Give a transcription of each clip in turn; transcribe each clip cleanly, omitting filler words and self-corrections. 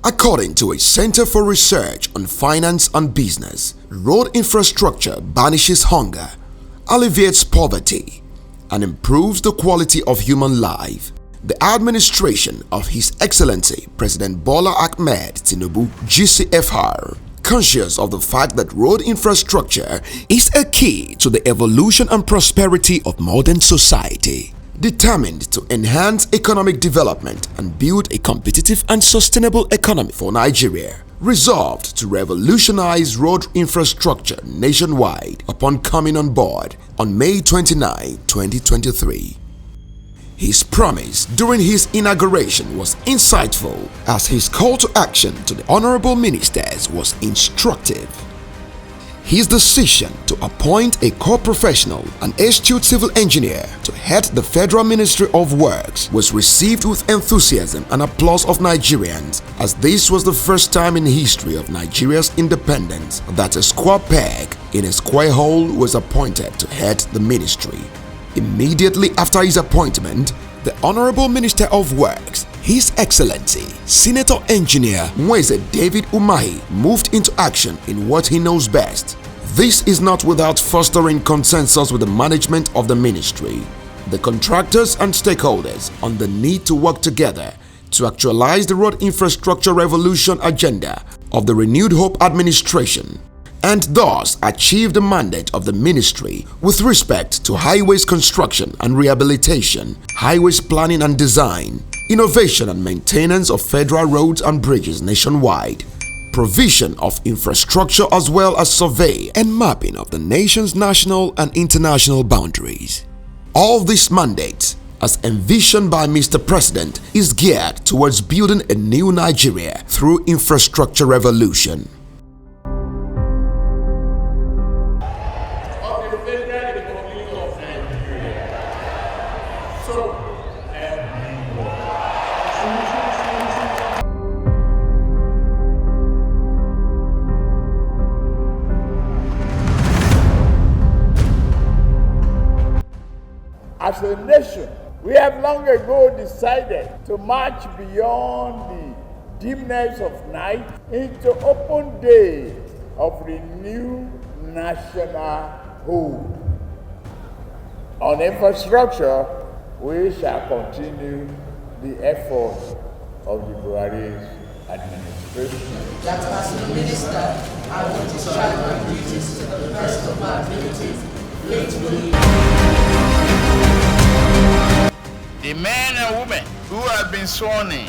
According to a Center for Research on Finance and Business, road infrastructure banishes hunger, alleviates poverty, and improves the quality of human life. The administration of His Excellency President Bola Ahmed Tinubu, GCFR, conscious of the fact that road infrastructure is a key to the evolution and prosperity of modern society, determined to enhance economic development and build a competitive and sustainable economy for Nigeria, resolved to revolutionize road infrastructure nationwide upon coming on board on May 29, 2023. His promise during his inauguration was insightful, as his call to action to the honorable ministers was instructive. His decision to appoint a core professional, an astute civil engineer, to head the Federal Ministry of Works was received with enthusiasm and applause of Nigerians, as this was the first time in the history of Nigeria's independence that a square peg in a square hole was appointed to head the ministry. Immediately after his appointment, the Honorable Minister of Works, His Excellency Senator Engineer Mweze David Umahi, moved into action in what he knows best. This is not without fostering consensus with the management of the ministry, the contractors and stakeholders on the need to work together to actualize the road infrastructure revolution agenda of the Renewed Hope administration, and thus achieve the mandate of the ministry with respect to highways construction and rehabilitation, highways planning and design, innovation and maintenance of federal roads and bridges nationwide, provision of infrastructure as well as survey and mapping of the nation's national and international boundaries. All these mandates, as envisioned by Mr. President, is geared towards building a new Nigeria through infrastructure revolution. As a nation, we have long ago decided to march beyond the dimness of night into open day of renewed national hope. On infrastructure, we shall continue the effort of the Buhari administration. That as a minister, I will discharge my duties to the best of my abilities, faithfully. The men and women who have been sworn in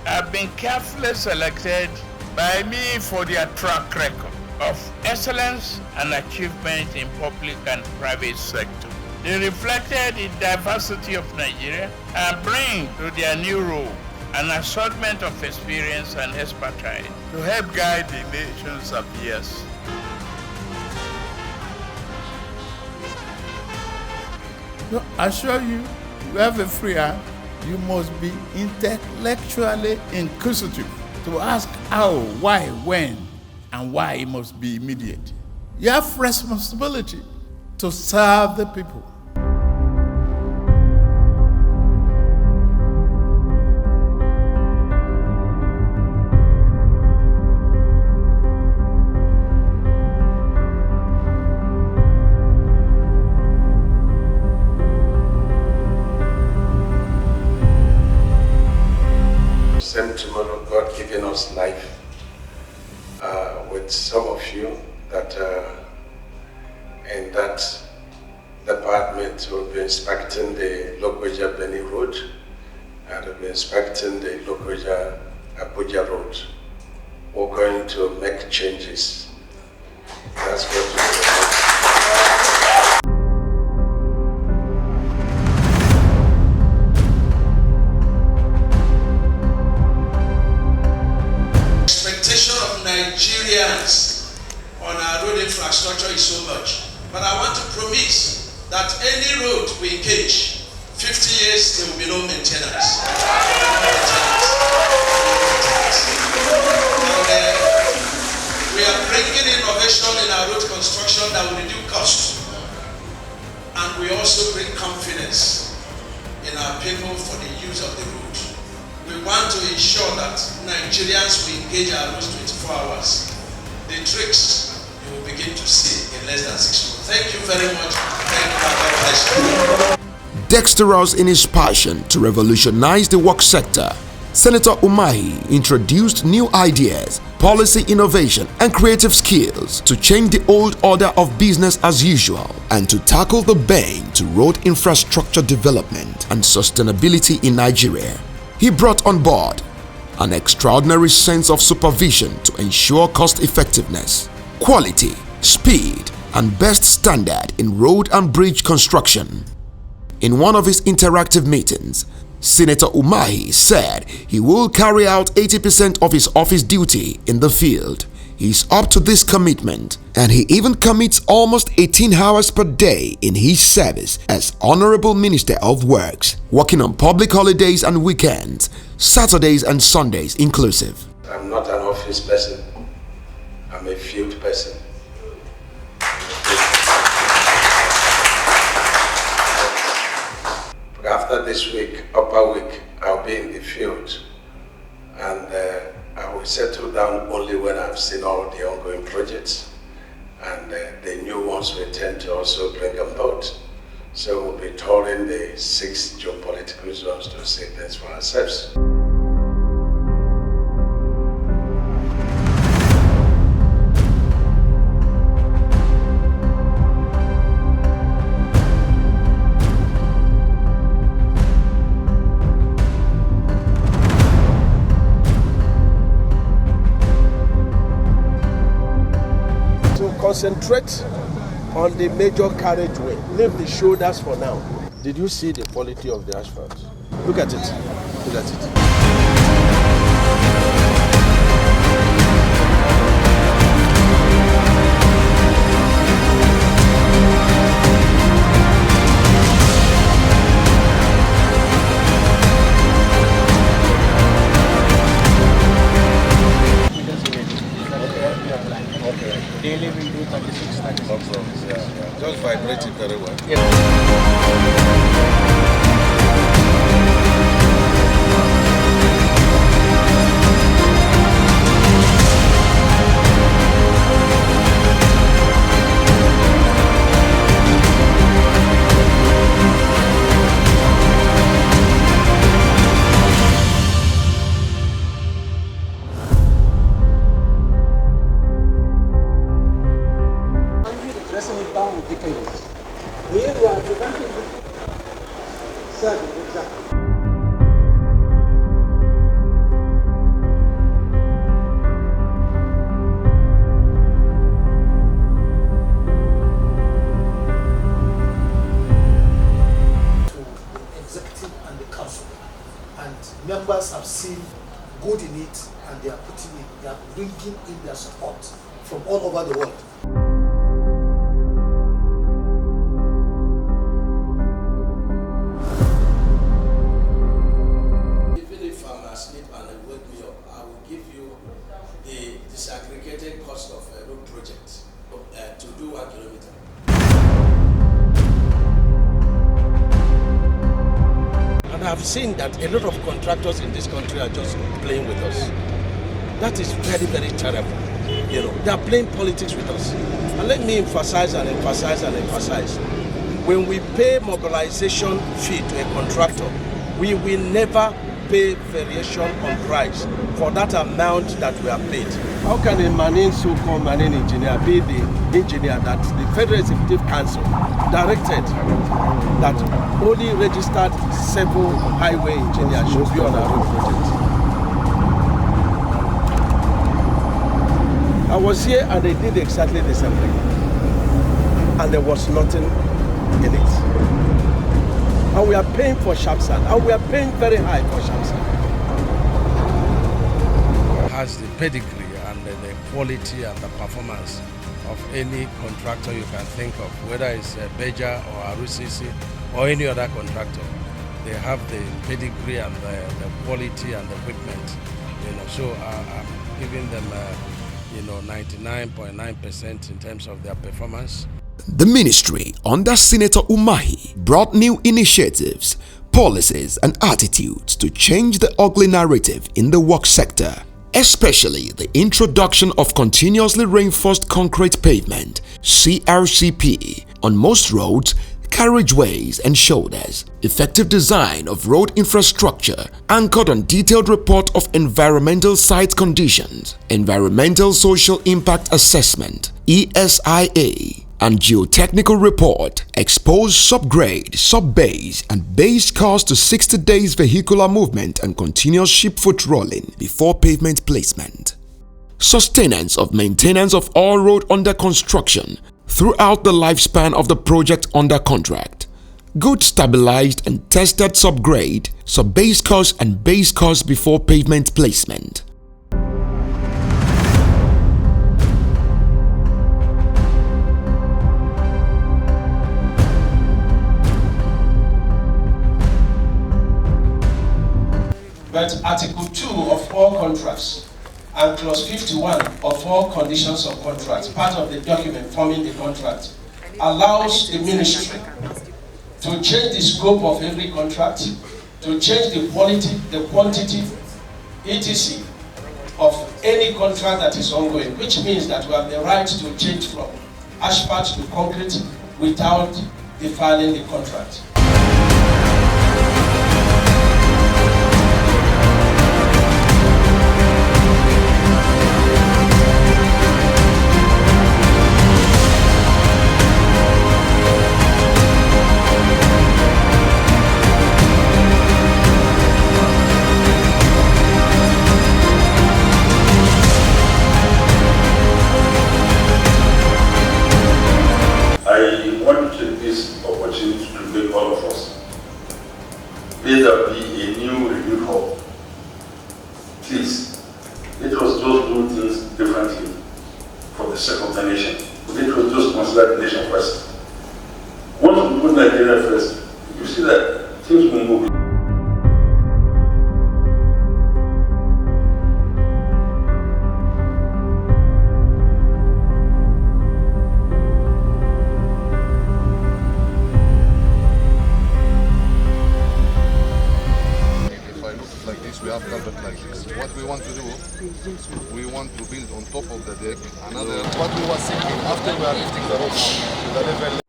have been carefully selected by me for their track record of excellence and achievement in public and private sector. They reflected the diversity of Nigeria and bring to their new role an assortment of experience and expertise to help guide the nation's affairs. No, I assure you, you have a free hand. You must be intellectually inquisitive to ask how, why, when, and why it must be immediate. You have responsibility to serve the people. Same tomorrow, God giving us life with some of you that in that department will be inspecting the Lokoja Beni Road and will be inspecting the Lokoja Abuja Road. We're going to make changes. That's what we're doing. Nigerians on our road infrastructure is so much, but I want to promise that any road we engage, 50 years there will be no maintenance. We are bringing innovation in our road construction that will reduce cost, and we also bring confidence in our people for the use of the road. We want to ensure that Nigerians will engage our rules 24 hours. The tricks you will begin to see in less than 6 months. Thank you very much. Thank you. Dexterous in his passion to revolutionize the work sector, Senator Umahi introduced new ideas, policy innovation and creative skills to change the old order of business as usual and to tackle the bane to road infrastructure development and sustainability in Nigeria. He brought on board an extraordinary sense of supervision to ensure cost effectiveness, quality, speed and best standard in road and bridge construction. In one of his interactive meetings, Senator Umahi said he will carry out 80% of his office duty in the field. He's up to this commitment and he even commits almost 18 hours per day in his service as Honorable Minister of Works, working on public holidays and weekends, Saturdays and Sundays inclusive. I'm not an office person, I'm a field person. After this week, upper week, I'll be in the field and I will settle down only when I've seen all the ongoing projects and the new ones we tend to also bring on board. So we'll be touring the 6 geopolitical zones to see things for ourselves. Concentrate on the major carriageway. Leave the shoulders for now. Did you see the quality of the asphalt? Look at it. Look at it. Daily we do 36, 36. Yeah. Just vibrate it very well. Members have seen good in it and they are putting in, they are bringing in their support from all over the world. Even if I'm asleep and they wake me up, I will give you the disaggregated cost of a road project to do 1 kilometer. And I've seen that a lot of contractors in this country are just playing with us. That is very, very terrible. You know, they are playing politics with us. And let me emphasize and emphasize and emphasize. When we pay mobilization fee to a contractor, we will never pay variation on price for that amount that we are paid. How can a marine so-called marine engineer be the engineer that the Federal Executive Council directed that only registered civil highway engineers should be on our road project? I was here and they did exactly the same thing. And there was nothing in it. And we are paying for sharp sand. And we are paying very high for sharp sand. Has the pedigree and the quality and the performance of any contractor you can think of, whether it's Beja or RCC or any other contractor. They have the pedigree and the quality and the equipment, you know. So I'm giving them, 99.9% in terms of their performance. The ministry under Senator Umahi brought new initiatives, policies and attitudes to change the ugly narrative in the work sector, especially the introduction of continuously reinforced concrete pavement (CRCP) on most roads, carriageways and shoulders, effective design of road infrastructure anchored on detailed report of environmental site conditions, environmental social impact assessment (ESIA), and geotechnical report expose subgrade, subbase and base cars to 60 days vehicular movement and continuous ship foot rolling before pavement placement. Sustenance of maintenance of all road under construction throughout the lifespan of the project under contract. Good stabilized and tested subgrade, subbase cars and base cars before pavement placement. But Article 2 of all contracts and Clause 51 of all conditions of contracts, part of the document forming the contract, allows the ministry to change the scope of every contract, to change the quality, the quantity, etc. of any contract that is ongoing, which means that we have the right to change from asphalt to concrete without defiling the contract. I want to take this opportunity to make all of us, may there be a new review hub. Please, let us just do things differently for the sake of the nation. Let us just consider the nation first. Once we put Nigeria first, you see that things will move. We have carpet like this. What we want to do, we want to build on top of the deck another. What we were thinking after we are lifting the roof to the level.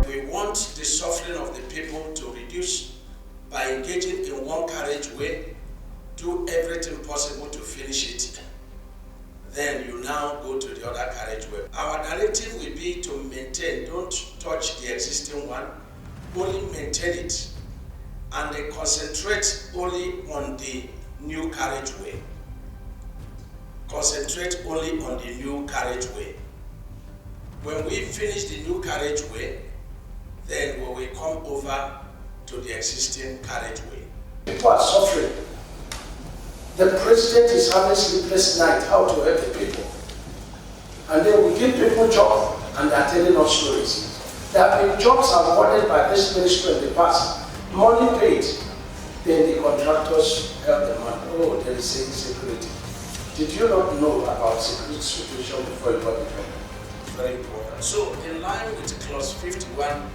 We want the suffering of the people to reduce by engaging in one carriageway, do everything possible to finish it. Then you now go to the other carriageway. Our directive will be to maintain, don't touch the existing one, only maintain it, and they concentrate only on the new carriageway. Concentrate only on the new carriageway. When we finish the new carriageway, then we will come over to the existing carriageway. People are suffering. The president is having sleepless night how to help the people. And then we give people jobs and they are telling us stories. There have been jobs awarded by this ministry in the past, money paid, then the contractors help the money. Oh, there is insecurity. Did you not know about security situation before you got the job? Very important. So, in line with Clause 51,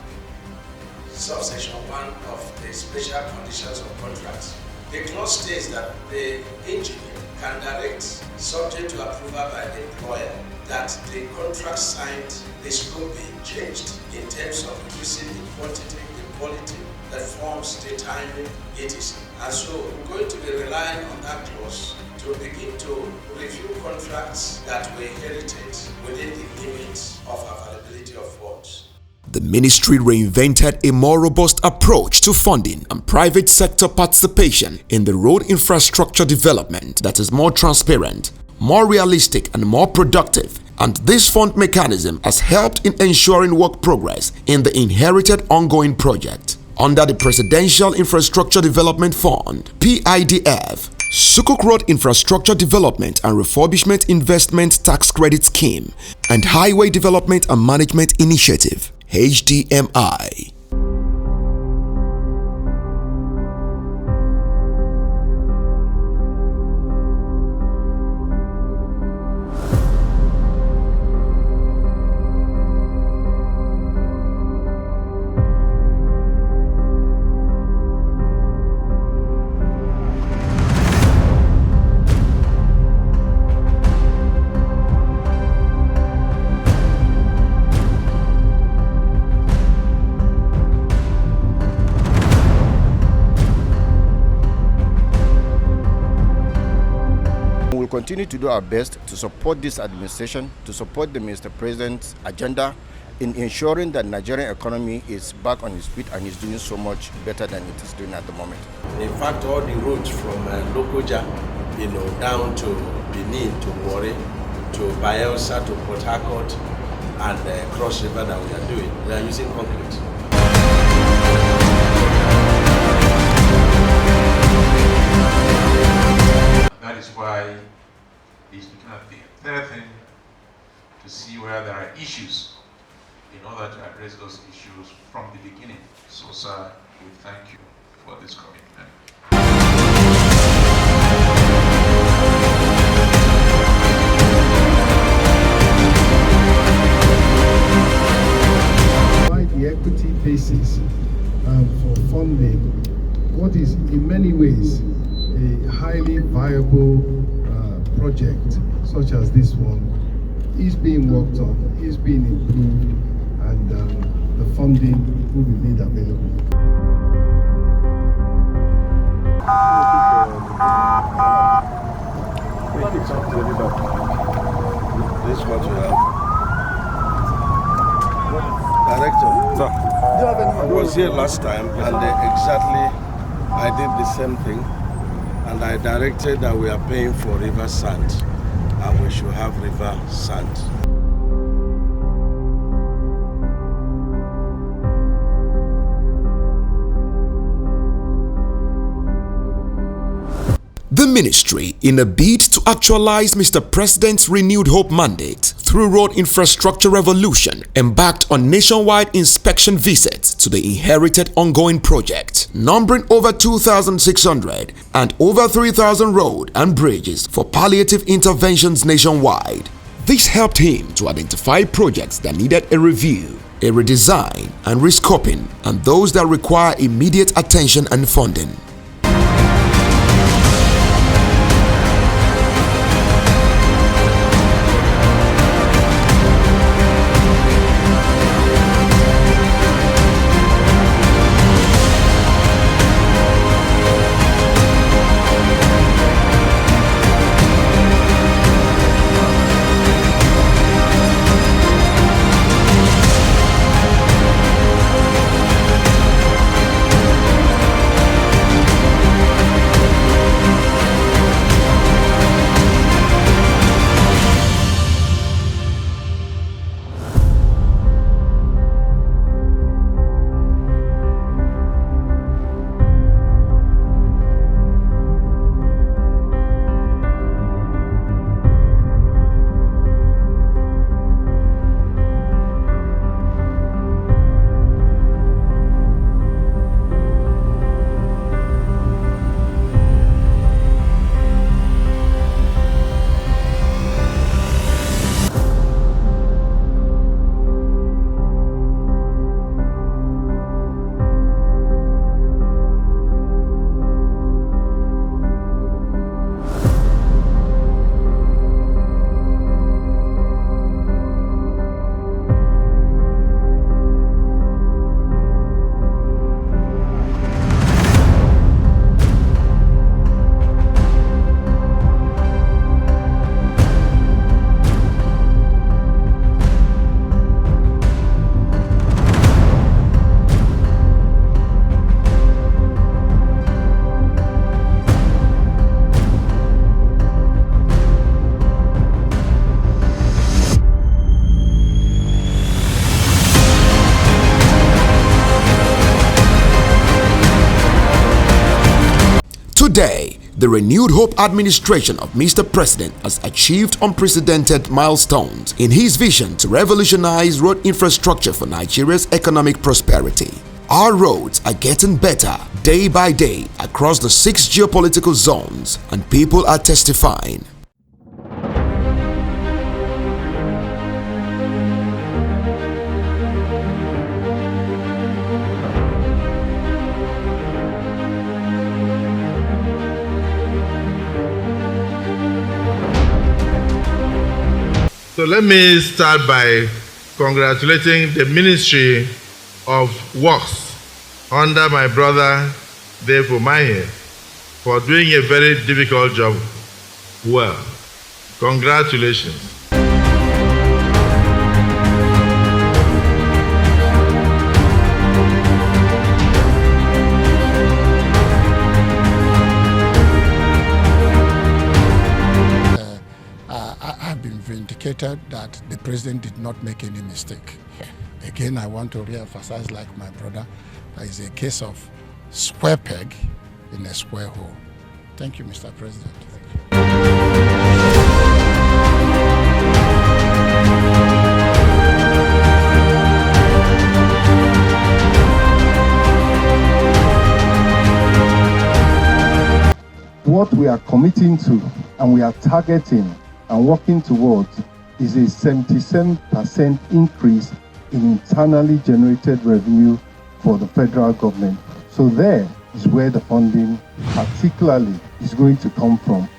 subsection 1 of the Special Conditions of Contracts, the clause states that the engineer can direct, subject to approval by the employer, that the contract signed, the scope be changed in terms of reducing the quantity, the quality, the forms, the timing, etc. And so we're going to be relying on that clause to begin to review contracts that were inherited within the limits of availability of funds. The ministry reinvented a more robust approach to funding and private sector participation in the road infrastructure development that is more transparent, more realistic and more productive, and this fund mechanism has helped in ensuring work progress in the inherited ongoing project. Under the Presidential Infrastructure Development Fund, PIDF, Sukuk Road Infrastructure Development and Refurbishment Investment Tax Credit Scheme, and Highway Development and Management Initiative, HDMI. continue to do our best to support this administration, to support the Mr. President's agenda in ensuring that Nigerian economy is back on its feet and is doing so much better than it is doing at the moment. In fact, all the roads from Lokoja, down to Benin, to Warri, to Bayelsa, to Port Harcourt, and Cross River that we are doing, they are using concrete. That is why he's looking at the entire thing to see where there are issues in order to address those issues from the beginning. So, sir, we thank you for this commitment. The equity basis for funding what is in many ways a highly viable project such as this one is being worked on, is being improved, and the funding will be made available. This is what you have. Director, Sir. I was here last time and I did the same thing, and I directed that we are paying for river sand and we should have river sand. The ministry, in a bid to actualize Mr. President's renewed hope mandate through road infrastructure revolution, embarked on nationwide inspection visits to the inherited ongoing project, numbering over 2,600 and over 3,000 road and bridges for palliative interventions nationwide. This helped him to identify projects that needed a review, a redesign and rescoping, and those that require immediate attention and funding. Today, the renewed hope administration of Mr. President has achieved unprecedented milestones in his vision to revolutionize road infrastructure for Nigeria's economic prosperity. Our roads are getting better day by day across the 6 geopolitical zones, and people are testifying. So let me start by congratulating the Ministry of Works under my brother Dave Umahi for doing a very difficult job well. Congratulations. I've been vindicated that the president did not make any mistake. Again, I want to re-emphasize, like my brother, that it's a case of square peg in a square hole. Thank you, Mr. President. What we are committing to and we are targeting and working towards is a 77% increase in internally generated revenue for the federal government. So there is where the funding particularly is going to come from.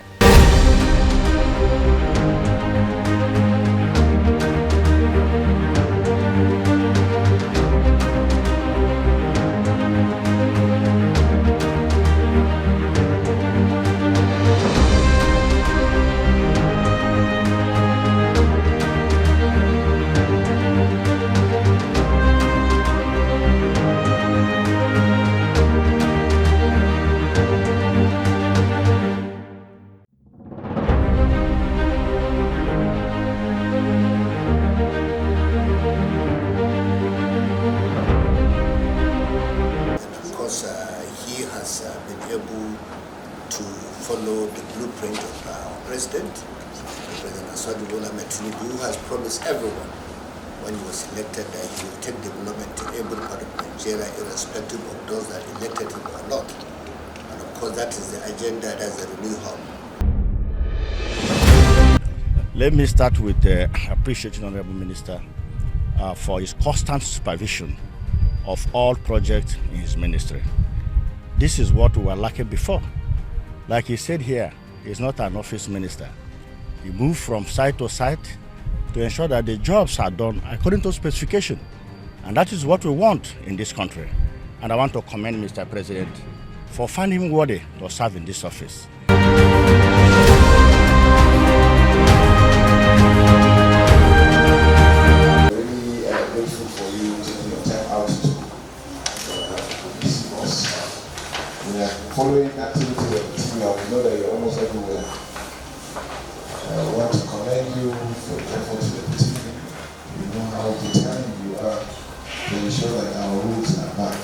He has been able to follow the blueprint of our president, President Bola Ahmed Tinubu, who has promised everyone when he was elected that he will take development to every part of Nigeria, irrespective of those that elected him or not. And of course, that is the agenda, that's the Renew Hub. Let me start with appreciating Honorable Minister for his constant supervision of all projects in his ministry. This is what we were lacking before. Like he said here, he's not an office minister. He moved from site to site to ensure that the jobs are done according to specification. And that is what we want in this country. And I want to commend Mr. President for finding him worthy to serve in this office. Following activities of the team, we know that you're almost everywhere. I want to commend you for the efforts of the team. We know how determined you are to ensure that our roots are back.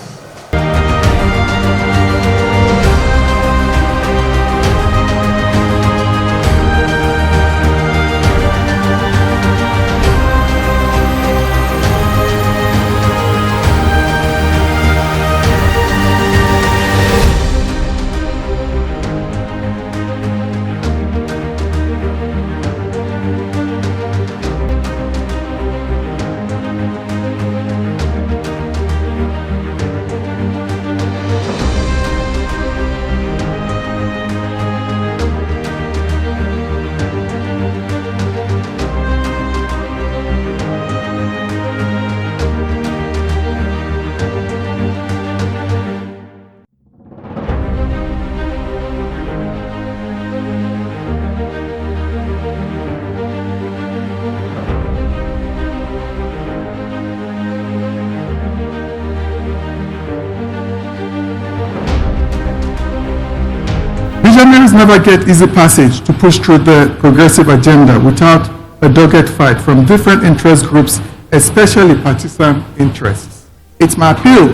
Visionaries never get easy passage to push through the progressive agenda without a dogged fight from different interest groups, especially partisan interests. It's my appeal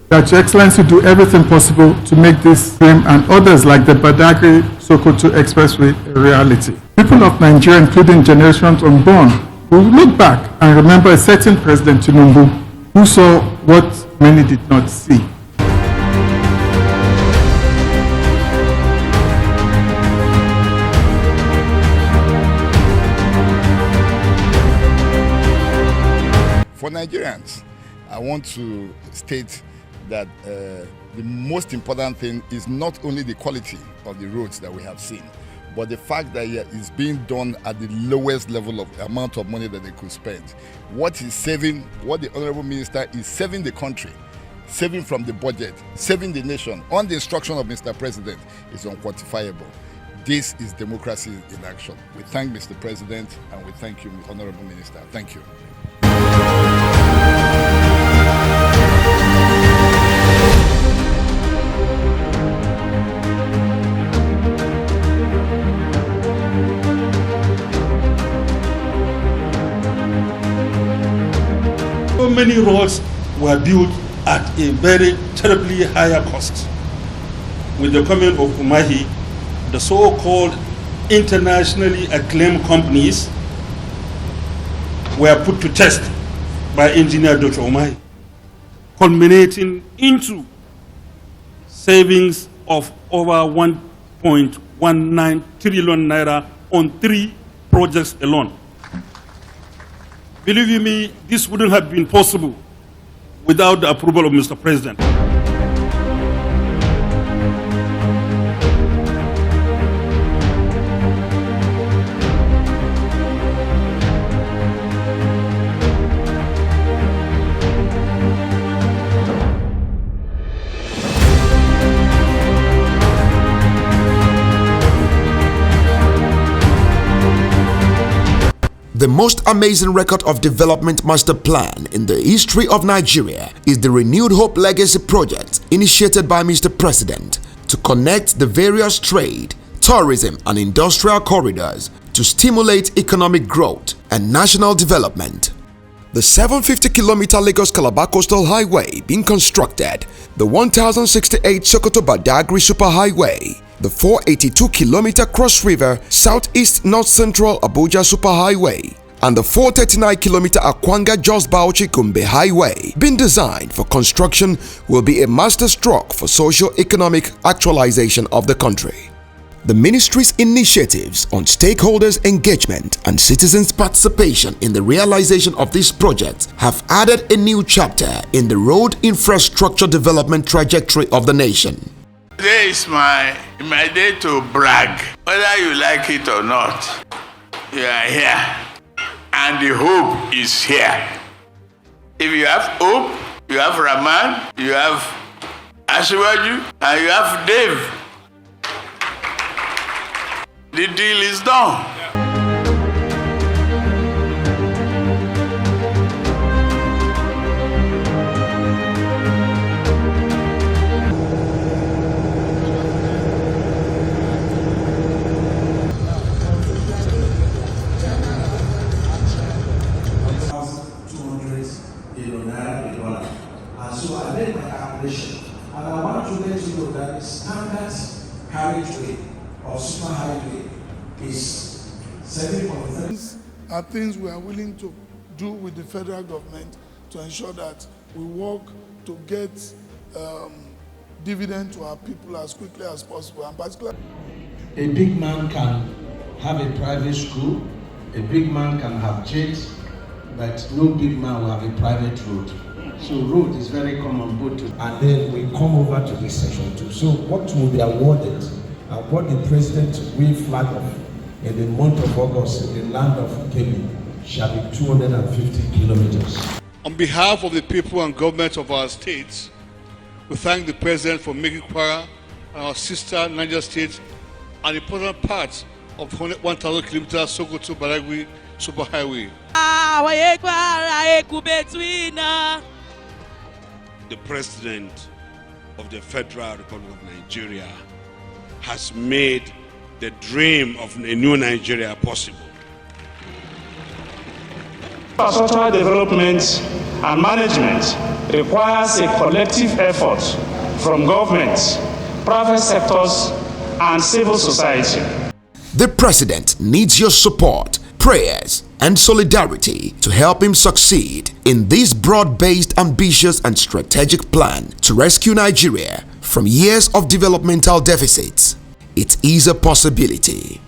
that Your Excellency do everything possible to make this dream and others like the Badagry-Sokoto Expressway a reality. People of Nigeria, including generations unborn, will look back and remember a certain President Tinubu who saw what many did not see. For Nigerians, I want to state that the most important thing is not only the quality of the roads that we have seen, but the fact that it's being done at the lowest level of amount of money that they could spend. What he's saving, what the Honorable Minister is saving the country, saving from the budget, saving the nation, on the instruction of Mr. President, is unquantifiable. This is democracy in action. We thank Mr. President and we thank you, Honorable Minister. Thank you. So many roads were built at a very terribly higher cost. With the coming of Umahi, the so-called internationally acclaimed companies were put to test by engineer Dr. Umahi, culminating into savings of over 1.19 trillion naira on 3 projects alone. Believe you me, this wouldn't have been possible without the approval of Mr. President. The most amazing record of development master plan in the history of Nigeria is the Renewed Hope Legacy Project initiated by Mr. President to connect the various trade, tourism and industrial corridors to stimulate economic growth and national development. The 750-kilometer Lagos-Calabar Coastal Highway being constructed, the 1068 Sokoto-Badagry Superhighway, the 482-kilometer Cross River Southeast North Central Abuja Superhighway, and the 439-kilometer Akwanga Jos Bauchi Gombe Highway being designed for construction will be a masterstroke for socio-economic actualization of the country. The ministry's initiatives on stakeholders' engagement and citizens' participation in the realization of this project have added a new chapter in the road infrastructure development trajectory of the nation. Today is my day to brag. Whether you like it or not, you are here. And the hope is here. If you have hope, you have Rahman, you have Asiwaju, and you have Dave. The deal is done. And so I made my calculation, and I want to let you know that the standard carriageway or super highway is 7.3. Are things we are willing to do with the federal government to ensure that we work to get dividend to our people as quickly as possible, and particularly. A big man can have a private school, a big man can have jets, but no big man will have a private road. So road is very common both. And then we come over to this section too. So what will be awarded and what the president will flag off in the month of August in the land of Kebbi shall be 250 kilometers. On behalf of the people and government of our states, we thank the president for making Kwara and our sister Niger State an important part of 1,000 kilometers Sokoto Badagry Superhighway. The President of the Federal Republic of Nigeria has made the dream of a new Nigeria possible. Infrastructural development and management requires a collective effort from governments, private sectors, and civil society. The President needs your support, prayers, and solidarity to help him succeed in this broad-based, ambitious, and strategic plan to rescue Nigeria from years of developmental deficits. It is a possibility.